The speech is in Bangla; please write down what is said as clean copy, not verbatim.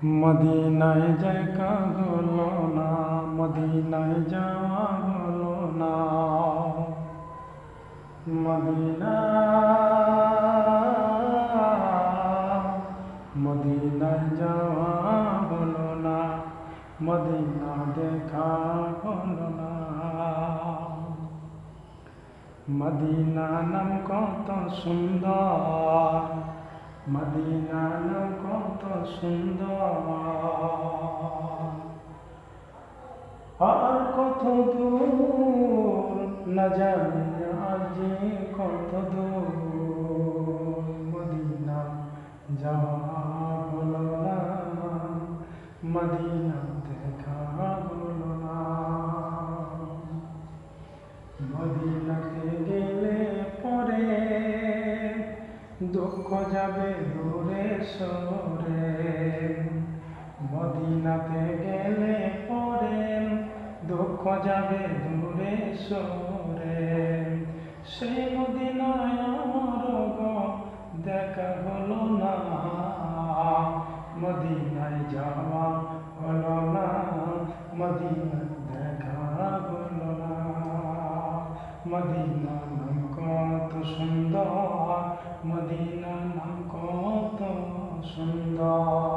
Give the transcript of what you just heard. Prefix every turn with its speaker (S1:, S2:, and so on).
S1: মদিনায় দেখা হলো না, মদিনায় যাওয়া হলো না। মদিনা মদিনায় যাওয়া হলো না, মদিনা দেখা হলো না। মদিনা নাম কত সুন্দর, মদিনা নাম কত সুন্দর। আর কত দূর না জানি আজি কত দূর। মদিনা যাওয়া হলো না, মদিনা দেখা হলো না। মদিনাতে গেলে পরে দুঃখ যাবে দূরে সরে। মদিনাতে গেলে পরে দুঃখ যাবে দূরে সরে। সেই মদিনায় আমার গো দেখা হলো না, মদিনায় যাওয়া হলো না, মদিনা দেখা হলো না। মদিনা নাম কত সুন্দর, মদিনা নাম কত সুন্দর।